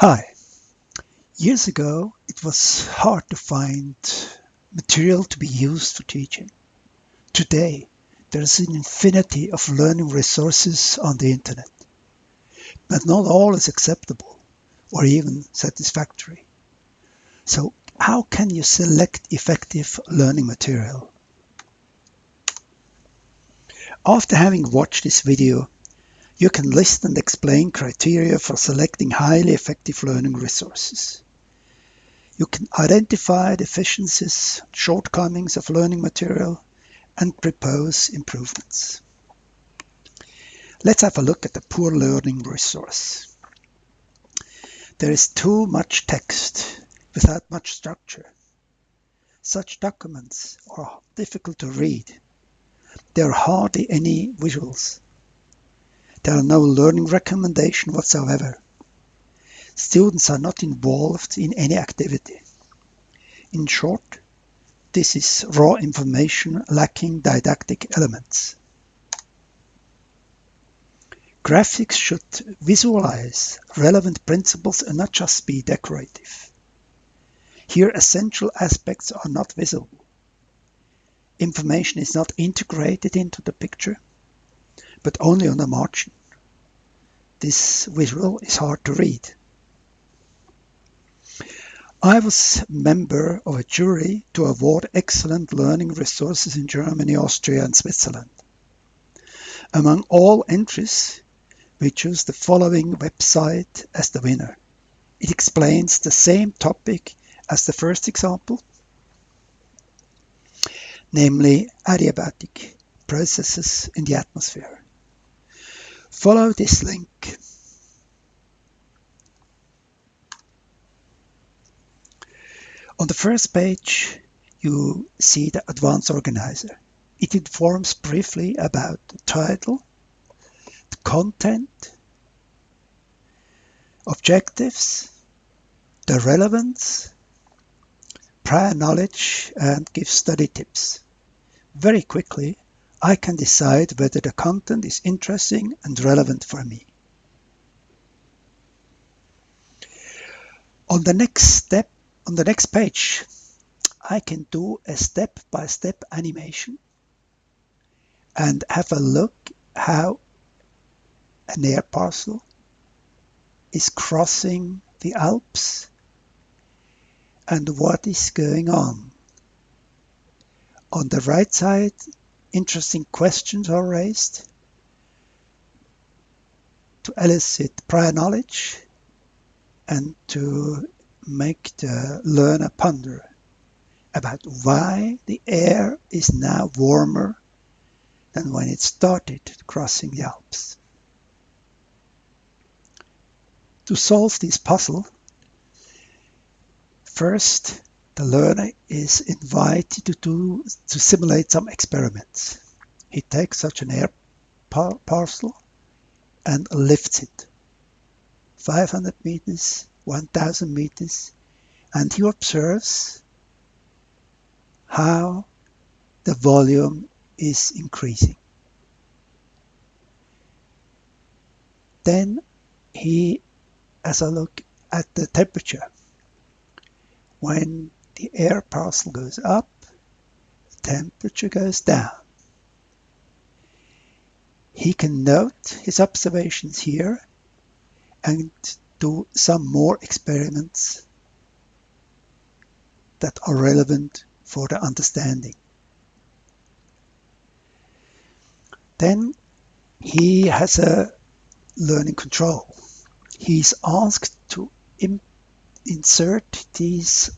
Hi. Years ago, it was hard to find material to be used for teaching. Today, there is an infinity of learning resources on the internet, but not all is acceptable or even satisfactory. So, how can you select effective learning material? After having watched this video, you can list and explain criteria for selecting highly effective learning resources. You can identify deficiencies, shortcomings of learning material, and propose improvements. Let's have a look at the poor learning resource. There is too much text without much structure. Such documents are difficult to read. There are hardly any visuals. There are no learning recommendation whatsoever. Students are not involved in any activity. In short, this is raw information lacking didactic elements. Graphics should visualize relevant principles and not just be decorative. Here, essential aspects are not visible. Information is not integrated into the picture, but only on the margin. This visual is hard to read. I was member of a jury to award excellent learning resources in Germany, Austria, and Switzerland. Among all entries, we choose the following website as the winner. It explains the same topic as the first example, namely adiabatic processes in the atmosphere. Follow this link. On the first page, you see the advanced organizer. It informs briefly about the title, the content, objectives, the relevance, prior knowledge, and gives study tips. Very quickly, I can decide whether the content is interesting and relevant for me. On the next page, I can do a step-by-step animation and have a look how an air parcel is crossing the Alps and what is going on. On the right side, interesting questions are raised to elicit prior knowledge and to make the learner ponder about why the air is now warmer than when it started crossing the Alps. To solve this puzzle, first the learner is invited to simulate some experiments. He takes such an air parcel and lifts it 500 meters, 1000 meters, and he observes how the volume is increasing. Then he has a look at the temperature. When the air parcel goes up, the temperature goes down. He can note his observations here and do some more experiments that are relevant for the understanding. Then he has a learning control. He's asked to insert these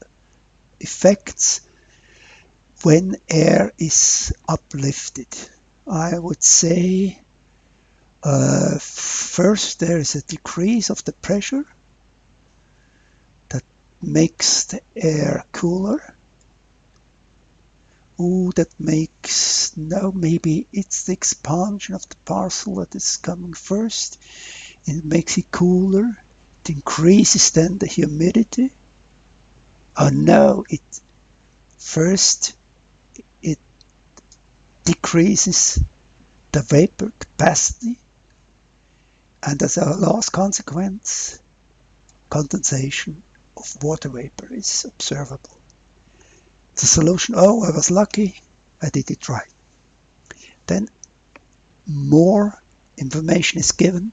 effects when air is uplifted. I would say first there is a decrease of the pressure that makes the air cooler. Maybe it's the expansion of the parcel that is coming first. It makes it cooler. It increases then the humidity. Oh no, it decreases the vapor capacity, and as a last consequence condensation of water vapor is observable. The solution, oh, I was lucky, I did it right. Then more information is given,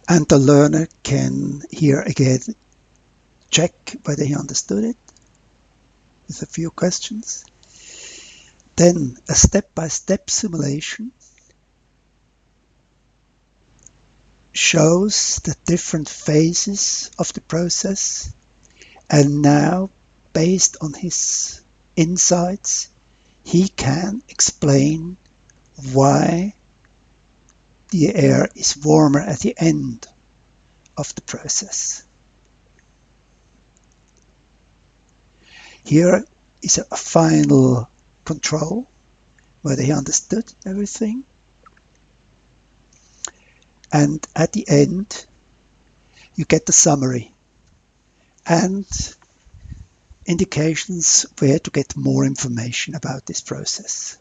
and the learner can here again check whether he understood it with a few questions. Then a step-by-step simulation shows the different phases of the process, and now, based on his insights, he can explain why the air is warmer at the end of the process. Here is a final control, whether he understood everything. And at the end, you get the summary and indications where to get more information about this process.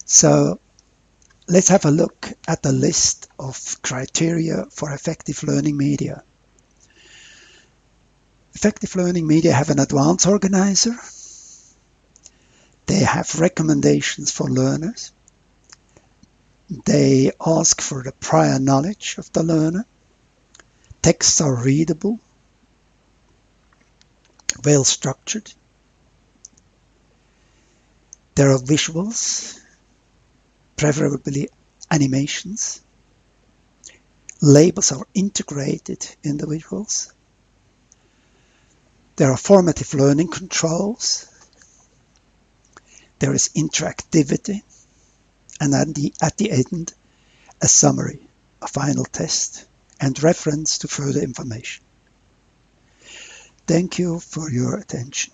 So let's have a look at the list of criteria for effective learning media. Effective learning media have an advanced organizer. They have recommendations for learners. They ask for the prior knowledge of the learner. Texts are readable, well structured. There are visuals, preferably animations. Labels are integrated in the visuals. There are formative learning controls. There is interactivity. And at the end, a summary, a final test, and reference to further information. Thank you for your attention.